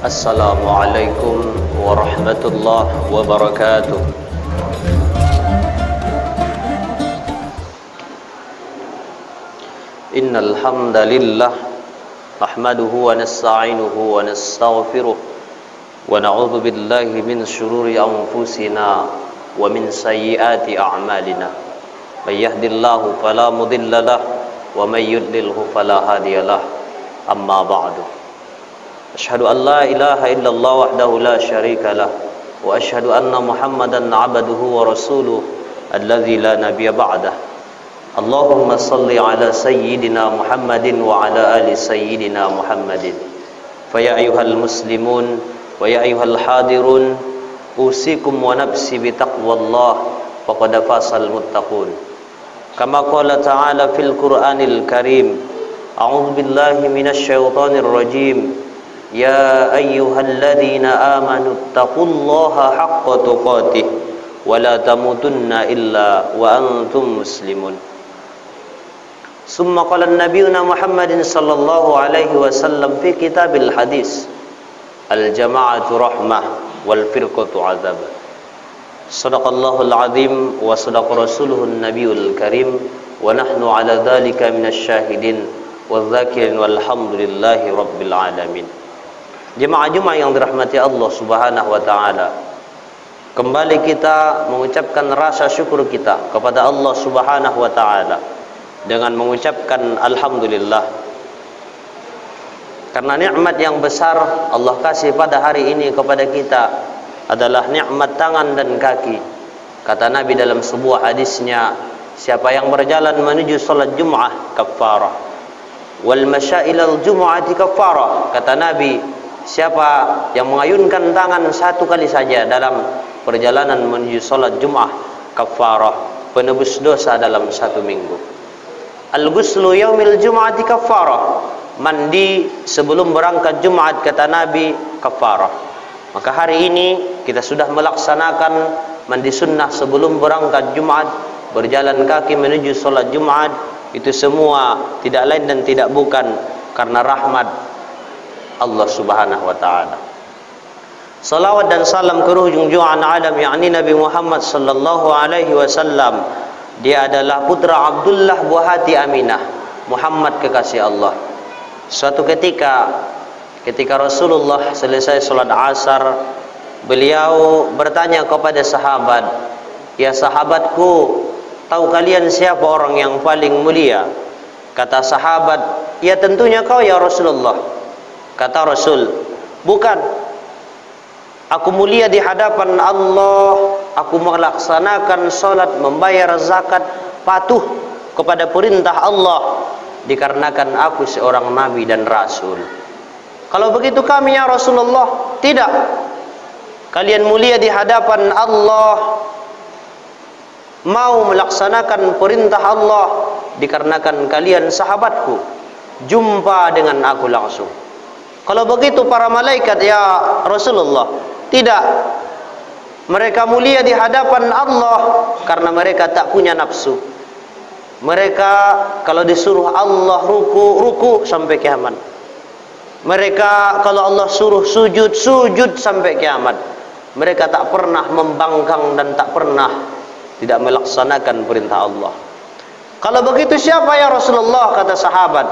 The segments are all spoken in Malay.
Assalamualaikum warahmatullahi wabarakatuh. Innal hamdalillah nahmaduhu wa nasta'inuhu wa nastaghfiruh wa na'udzu billahi min shururi anfusina wa min sayyiati a'malina. May yahdihillahu fala mudilla lahu wa may yudlilhu fala hadiya lahu. Amma ba'du. Asyhadu an la ilaha illallah wahdahu la syarika lah wa asyhadu anna Muhammadan 'abduhu wa rasuluh alladzi la nabiyya ba'dah. Allahumma salli ala sayyidina Muhammadin wa ala ali sayyidina Muhammadin. Fa ya ayyuhal muslimun wa ya ayyuhal hadirun, usikum wa nafsi bi taqwallah faqad fasal muttaqun. Kama qala ta'ala fil Qur'anil Karim, a'udzu billahi minasy syaithanir rajim. Ya ayyuhalladzina amanu taqullaha haqqa tuqatih wa la tamutunna illa wa antum muslimun. Summa qala nabiyuna Muhammadin sallallahu alaihi wasallam fi kitabil hadis, al jama'atu rahmah wal firqatu azab. Sadaqallahul azim wa sadaqa rasuluhun nabiyul karim wa nahnu ala dhalika minasy syahidin wal dzakirin walhamdulillahi rabbil alamin. Jemaah-jemaah yang dirahmati Allah Subhanahu wa taala, kembali kita mengucapkan rasa syukur kita kepada Allah Subhanahu wa taala dengan mengucapkan alhamdulillah, karena nikmat yang besar Allah kasih pada hari ini kepada kita adalah nikmat tangan dan kaki. Kata Nabi dalam sebuah hadisnya, siapa yang berjalan menuju salat Jumat kafarah, wal masyailal jumu'ati kafarah. Kata Nabi, siapa yang mengayunkan tangan satu kali saja dalam perjalanan menuju salat Jumat kafarah, penebus dosa dalam satu minggu. Al-ghuslu yaumil jumu'ati kafarah, mandi sebelum berangkat Jumat, kata Nabi, kafarah. Maka hari ini kita sudah melaksanakan mandi sunnah sebelum berangkat Jumat, berjalan kaki menuju salat Jumat. Itu semua tidak lain dan tidak bukan karena rahmat Allah Subhanahu wa taala. Salawat dan salam ke junjungan alam yakni Nabi Muhammad sallallahu alaihi wasallam. Dia adalah putra Abdullah buah hati Aminah, Muhammad kekasih Allah. Suatu ketika Rasulullah selesai salat asar, beliau bertanya kepada sahabat, "Ya sahabatku, tahu kalian siapa orang yang paling mulia?" Kata sahabat, "Ya tentunya kau ya Rasulullah." Kata Rasul, "Bukan. Aku mulia di hadapan Allah. Aku melaksanakan salat, membayar zakat, patuh kepada perintah Allah, dikarenakan aku seorang nabi dan rasul." Kalau begitu kami ya Rasulullah, tidak. Kalian mulia di hadapan Allah, mau melaksanakan perintah Allah, dikarenakan kalian sahabatku, jumpa dengan aku langsung. Kalau begitu para malaikat ya Rasulullah, tidak. Mereka mulia di hadapan Allah karena mereka tak punya nafsu. Mereka kalau disuruh Allah ruku sampai kiamat. Mereka kalau Allah suruh sujud sampai kiamat. Mereka tak pernah membangkang dan tak pernah tidak melaksanakan perintah Allah. Kalau begitu siapa ya Rasulullah? Kata sahabat.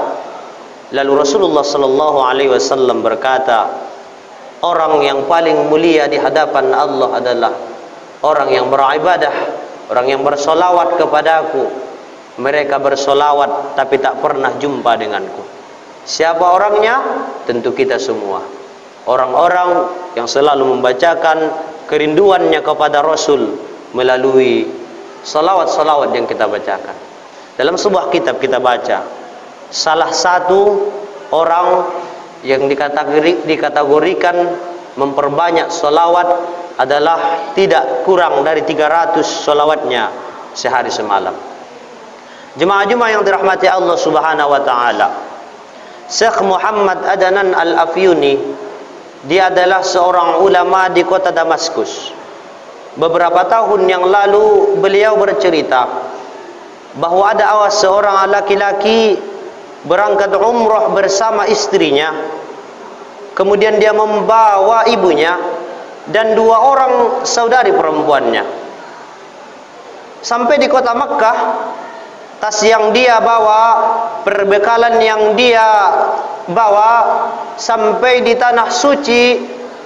Lalu Rasulullah sallallahu alaihi wasallam berkata, orang yang paling mulia di hadapan Allah adalah orang yang beribadah, orang yang bersolawat kepadaku. Mereka bersolawat tapi tak pernah jumpa denganku. Siapa orangnya? Tentu kita semua. Orang-orang yang selalu membacakan kerinduannya kepada Rasul melalui salawat-salawat yang kita bacakan. Dalam sebuah kitab kita baca, salah satu orang yang dikategorikan memperbanyak salawat adalah tidak kurang dari 300 salawatnya sehari semalam. Jemaah-jemaah yang dirahmati Allah Subhanahu wa taala, Syekh Muhammad Adnan Al-Afyuni, dia adalah seorang ulama di kota Damaskus. Beberapa tahun yang lalu beliau bercerita bahwa ada seorang laki-laki berangkat umrah bersama istrinya. kemudian dia membawa ibunya dan 2 orang saudari perempuannya. Sampai di kota Makkah, tas yang dia bawa, perbekalan yang dia bawa, sampai di tanah suci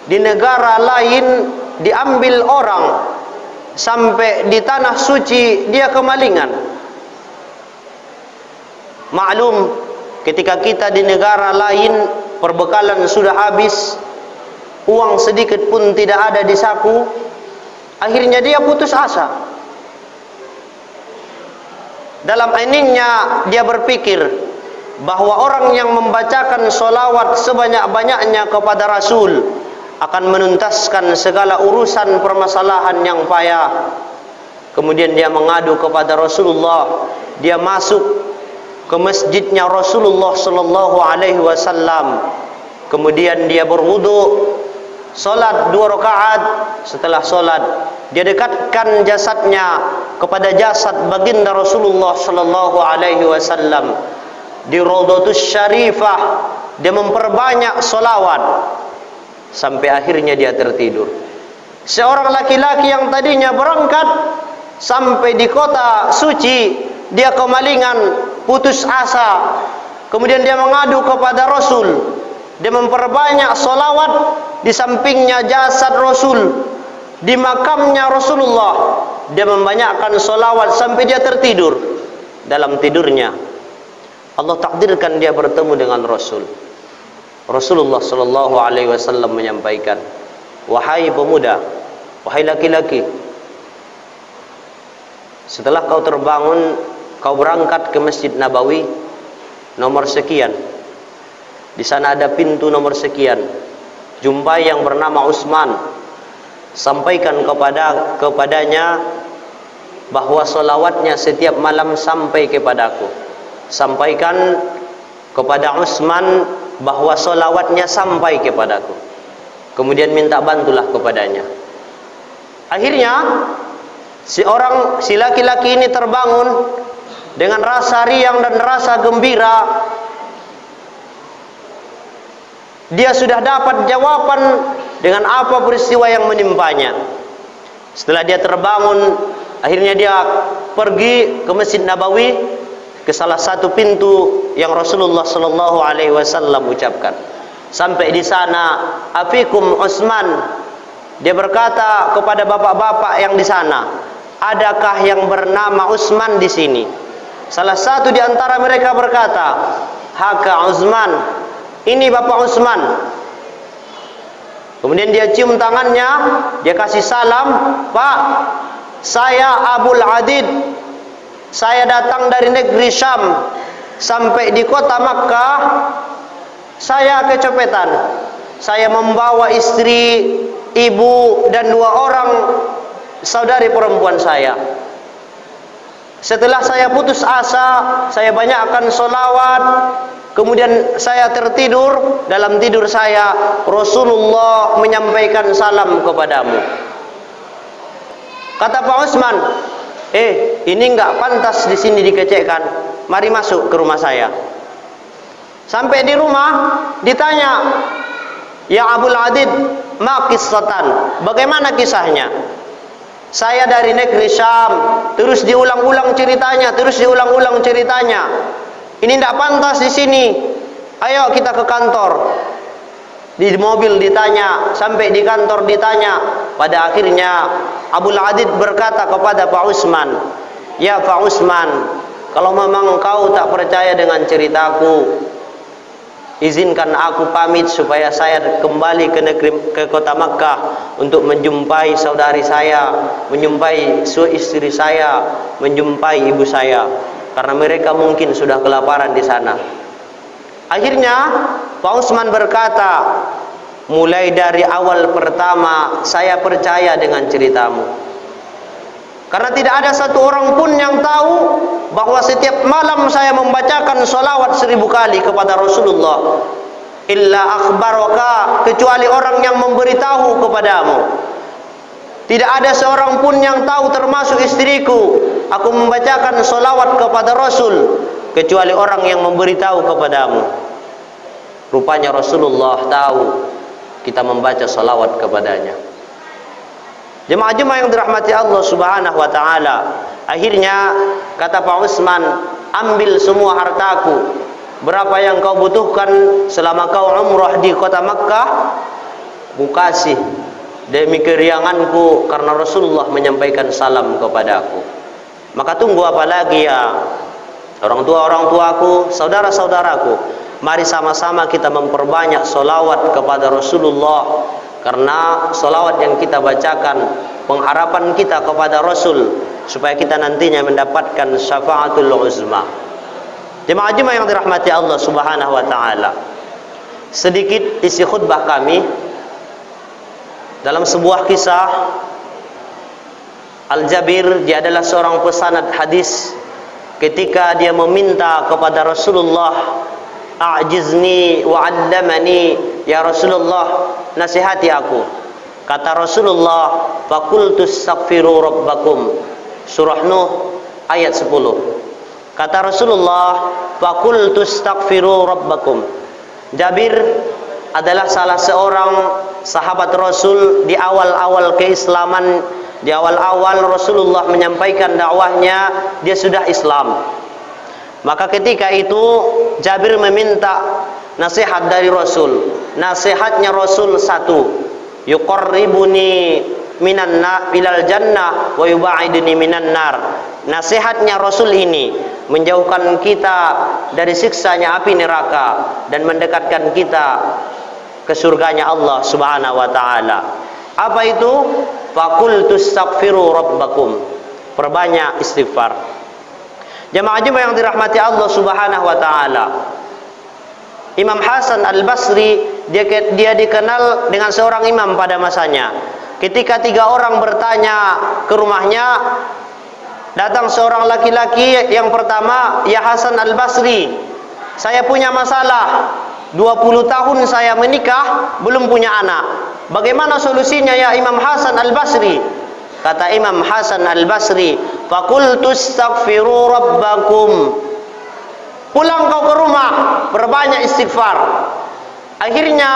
di negara lain diambil orang, sampai di tanah suci dia kemalingan. Maklum, ketika kita di negara lain perbekalan sudah habis, uang sedikit pun tidak ada di saku, akhirnya dia putus asa. Dalam heningnya dia berpikir bahwa orang yang membacakan solawat sebanyak-banyaknya kepada Rasul akan menuntaskan segala urusan permasalahan yang payah. Kemudian dia mengadu kepada Rasulullah. Dia masuk ke masjidnya Rasulullah sallallahu alaihi wasallam. Kemudian dia berwudu, salat 2 rakaat. Setelah salat, dia dekatkan jasadnya kepada jasad baginda Rasulullah sallallahu alaihi wasallam di Raudhatus Syarifah. Dia memperbanyak solawat sampai akhirnya dia tertidur. Seorang laki-laki yang tadinya berangkat sampai di kota suci, dia kemalingan, putus asa. Kemudian dia mengadu kepada Rasul. Dia memperbanyak solawat di sampingnya jasad Rasul, di makamnya Rasulullah. Dia membanyakkan solawat sampai dia tertidur. Dalam tidurnya Allah takdirkan dia bertemu dengan Rasul. Rasulullah sallallahu alaihi wasallam menyampaikan, "Wahai pemuda, wahai laki-laki, setelah kau terbangun, kau berangkat ke Masjid Nabawi nomor sekian. Di sana ada pintu nomor sekian. Jumpai yang bernama Utsman. Sampaikan kepadanya bahwa solawatnya setiap malam sampai kepadaku. Sampaikan kepada Utsman bahwa solawatnya sampai kepadaku. Kemudian minta bantulah kepadanya." Akhirnya si laki-laki ini terbangun dengan rasa riang dan rasa gembira. Dia sudah dapat jawaban dengan apa peristiwa yang menimpanya. Setelah dia terbangun, akhirnya dia pergi ke Masjid Nabawi, ke salah satu pintu yang Rasulullah sallallahu alaihi wasallam ucapkan. Sampai di sana, "Afikum Utsman." Dia berkata kepada bapak-bapak yang di sana, "Adakah yang bernama Utsman di sini?" Salah satu di antara mereka berkata, "Haka Utsman." Ini Bapak Utsman. Kemudian dia cium tangannya, dia kasih salam, "Pak, saya Abul Adid. Saya datang dari negeri Syam. Sampai di kota Makkah, saya kecopetan. Saya membawa istri, ibu, dan 2 orang saudari perempuan saya. Setelah saya putus asa, saya banyakkan solawat. Kemudian saya tertidur. Dalam tidur saya, Rasulullah menyampaikan salam kepadamu." Kata Pak Utsman, "Ini enggak pantas di sini dikecekkan. Mari masuk ke rumah saya." Sampai di rumah ditanya, "Ya Abul Adid, ma qissatan? Bagaimana kisahnya?" "Saya dari negeri Syam." Terus diulang-ulang ceritanya, terus diulang-ulang ceritanya. "Ini tidak pantas di sini. Ayo kita ke kantor." Di mobil ditanya, sampai di kantor ditanya. Pada akhirnya Abul Adid berkata kepada Pak Utsman, "Ya Pak Utsman, kalau memang kau tak percaya dengan ceritaku, izinkan aku pamit supaya saya kembali ke kota Makkah untuk menjumpai saudari saya, menjumpai istri saya, menjumpai ibu saya, karena mereka mungkin sudah kelaparan di sana." Akhirnya Pak Utsman berkata, "Mulai dari awal pertama saya percaya dengan ceritamu. Karena tidak ada satu orang pun yang tahu bahwa setiap malam saya membacakan solawat 1000 kali kepada Rasulullah. Illa akhbaraka, kecuali orang yang memberitahu kepadamu. Tidak ada seorang pun yang tahu termasuk istriku. Aku membacakan solawat kepada Rasul, kecuali orang yang memberitahu kepadamu." Rupanya Rasulullah tahu kita membaca salawat kepadanya. Jemaah-jemaah yang dirahmati Allah Subhanahu wa taala, akhirnya kata Pak Utsman, ambil semua hartaku. Berapa yang kau butuhkan selama kau umrah di kota Makkah, ku kasih demi kerianganku karena Rasulullah menyampaikan salam kepadaku. Maka tunggu apa lagi ya orang tuaku, saudara-saudaraku, mari sama-sama kita memperbanyak solawat kepada Rasulullah, karena solawat yang kita bacakan pengharapan kita kepada Rasul supaya kita nantinya mendapatkan syafaatul uzma. Jemaah-jemaah yang dirahmati Allah Subhanahu wa taala, sedikit isi khutbah kami dalam sebuah kisah. Al-Jabir, dia adalah seorang pesanad hadis. Ketika dia meminta kepada Rasulullah, a'jizni wa 'allamani, ya Rasulullah, nasihati aku. Kata Rasulullah, faqultu astaghfiru rabbakum. Surah Nuh ayat 10. Kata Rasulullah, faqultu astaghfiru rabbakum. Jabir adalah salah seorang sahabat Rasul di awal-awal keislaman. Di awal-awal Rasulullah menyampaikan dakwahnya, dia sudah Islam. Maka ketika itu Jabir meminta nasihat dari Rasul. Nasihatnya Rasul satu, yuqarribuni minan nar ilal jannah wa yubaiduni minan nar. Nasihatnya Rasul ini menjauhkan kita dari siksanya api neraka dan mendekatkan kita ke surganya Allah Subhanahu wa taala. Apa itu? Faqultu astaghfiru rabbakum. Perbanyak istighfar. Jemaah-jemaah yang dirahmati Allah Subhanahu wa taala, Imam Hasan Al-Basri, dia dikenal dengan seorang imam pada masanya. Ketika 3 orang bertanya ke rumahnya, datang seorang laki-laki yang pertama, ya Hasan Al-Basri, saya punya masalah. 20 tahun saya menikah, belum punya anak. Bagaimana solusinya ya Imam Hasan Al-Basri? Kata Imam Hasan Al-Basri, faqultu astaghfiru rabbakum. Pulang kau ke rumah, perbanyak istighfar. Akhirnya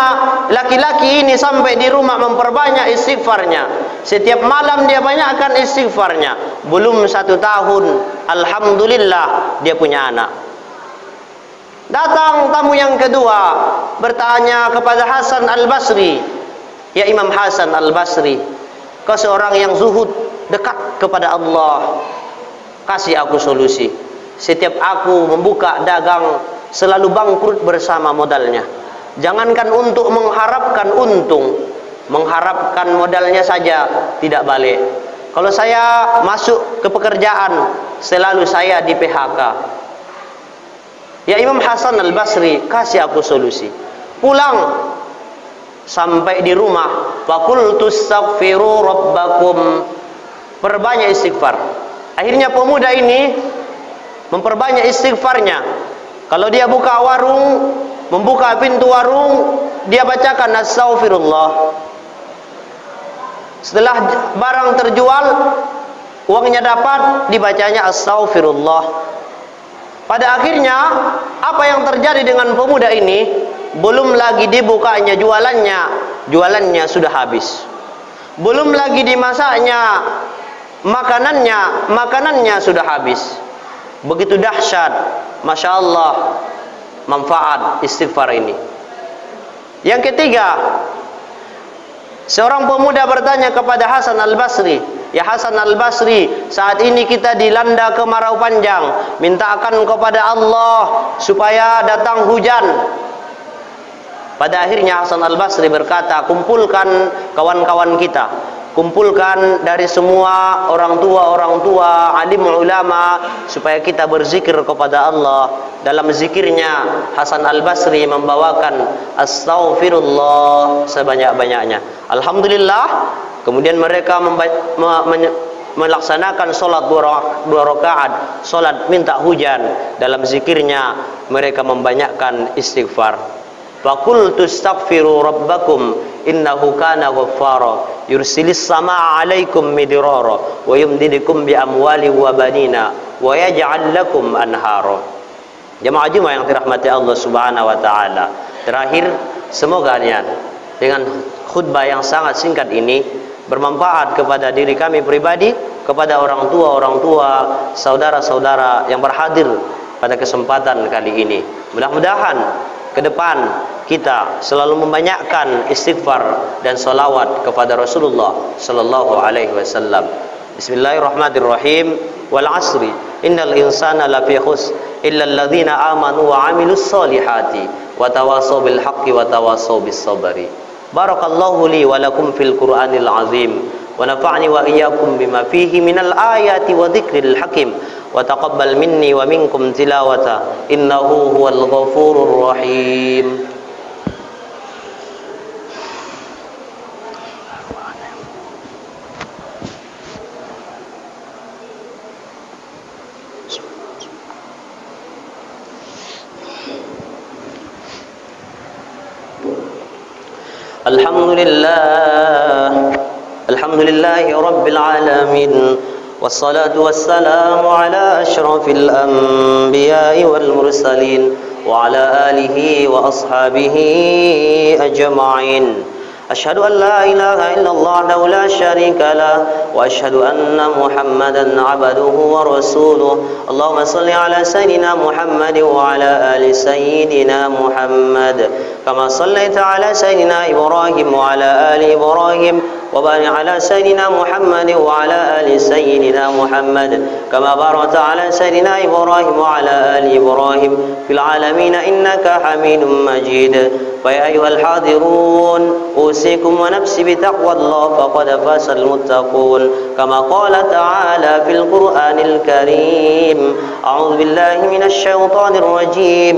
laki-laki ini sampai di rumah memperbanyak istighfarnya. Setiap malam dia banyakkan istighfarnya. Belum 1 tahun, alhamdulillah dia punya anak. Datang tamu yang kedua, bertanya kepada Hasan Al-Basri, ya Imam Hasan Al-Basri, kau seorang yang zuhud, dekat kepada Allah, kasih aku solusi. Setiap aku membuka dagang, selalu bangkrut bersama modalnya. Jangankan untuk mengharapkan untung, mengharapkan modalnya saja tidak balik. Kalau saya masuk ke pekerjaan, selalu saya di PHK. Ya Imam Hasan Al-Basri, kasih aku solusi. Pulang, sampai di rumah, faqultu astaghfiru rabbakum. Perbanyak istighfar. Akhirnya pemuda ini memperbanyak istighfarnya. Kalau dia buka warung, membuka pintu warung, dia bacakan astaghfirullah. Setelah barang terjual, uangnya dapat, dibacanya astaghfirullah. Pada akhirnya, apa yang terjadi dengan pemuda ini? Belum lagi dibukanya jualannya sudah habis. Belum lagi dimasaknya makanannya sudah habis. Begitu dahsyat, Masya Allah, manfaat istighfar ini. Yang ketiga, seorang pemuda bertanya kepada Hasan Al-Basri, ya Hasan Al-Basri, saat ini kita dilanda kemarau panjang, mintakan kepada Allah supaya datang hujan. Pada akhirnya Hasan Al-Basri berkata, kumpulkan kawan-kawan kita, kumpulkan dari semua orang tua, alim ulama, supaya kita berzikir kepada Allah. Dalam zikirnya Hasan Al-Basri membawakan astaghfirullah sebanyak-banyaknya. Alhamdulillah, kemudian mereka melaksanakan solat 2 rakaat, solat minta hujan. Dalam zikirnya mereka membanyakkan istighfar. Faqultu astaghfiru rabbakum innahu kana ghaffara yursilis samaa 'alaikum midrara wa yumdidukum bi amwali wa banina wa yaj'al lakum anhara. Jemaah-jemaah yang dirahmati Allah Subhanahu wa taala, Terakhir, semoga dengan khutbah yang sangat singkat ini bermanfaat kepada diri kami pribadi, kepada orang tua, saudara-saudara yang berhadir pada kesempatan kali ini. Mudah-mudahan ke depan kita selalu membanyakkan istighfar dan salawat kepada Rasulullah sallallahu alaihi wasallam. Bismillahirrahmanirrahim. Wal 'asri innal insana lafi khusr illa alladhina amanu wa 'amilus solihati wa tawassaw bil haqqi wa tawassaw bis sabri. Barakallahu li wa lakum fil Qur'anil 'azim wa nafa'ni wa iyyakum bima fihi minal ayati wa dzikril hakim wa taqabbal minni wa minkum tilawata innahu huwal ghafurur rahim. Alhamdulillahi Rabbil Alamin. Wassalatu wassalamu ala ashrafil anbiya'i wal mursalin wa ala alihi wa ashabihi ajma'in. Ashhadu an la ilaha illallah wa la syarika lah wa ashhadu anna Muhammadan abduhu wa rasuluh. Allahumma salli ala sayyidina Muhammad wa ala ali sayyidina Muhammad kama sallaita ala sayyidina Ibrahim wa ala ali Ibrahim wa barik ala sayyidina Muhammad wa ala ali sayyidina Muhammad kama barakta ala sayyidina Ibrahim wa ala ali Ibrahim fil alamin innaka Hamidum Majid. Fa ayyuhal hadirun usikum wa nafsi bi taqwallah faqad fasal muttaqun kama qala ta'ala fil Qur'anil Karim. A'udzu billahi minasy syaithanir rajim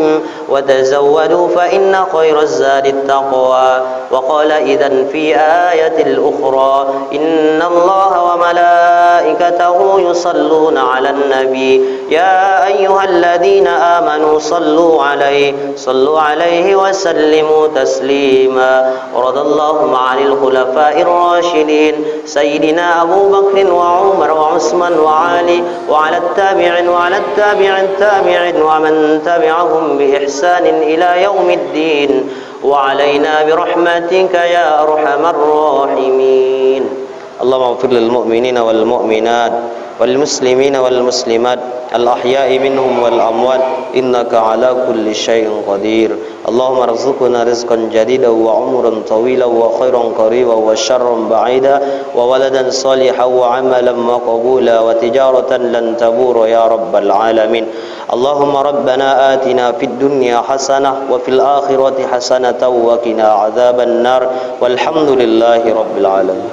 wa tazawwadu fa inna khairaz zadit taqwa wa qala idzan fi ayatil ukhra innallaha wa malaikatahu yusalluna 'alan nabi ya ayyuhalladzina amanu sallu 'alaihi wa sallimu taslima. Radallahu 'anil khulafa'ir rasyidin sayyidina Abu Bakr wa Umar wa Utsman wa Ali wa 'alat tabi'in wa 'alat tabi'in wa man tabi'ahum bi ihsanin ila yaumiddin wa 'alaina bi rahmatika ya arhamar rahimin. Allahumma ighfir lil mu'minina wal mu'minat wal muslimina wal muslimat al ahya'i minhum wal amwat innaka ala kulli syai'in qadir. Allahumma arzuqna rizqan jadidan wa umran tawilan wa khairan qariban wa syarran ba'ida wa waladan salihan wa amalan maqbula wa tijaratan lan tabura ya rabbal alamin. Allahumma rabbana atina fid dunya hasanah wa fil akhirati hasanatan wa qina adzaban nar walhamdulillahi rabbil alamin.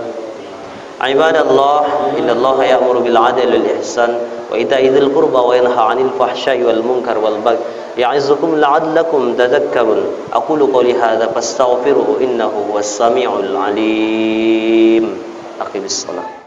Ibadallah, innallaha ya'muru bil 'adli wal ihsan wa ita'i dzil qurba wa yanha 'anil fahsya'i wal munkar wal baghi ya'izukum la'allakum tadhakkarun. Aqulu qawli hadza fastaghfiruhu innahu huwas samiul 'alim. Aqimis shalah.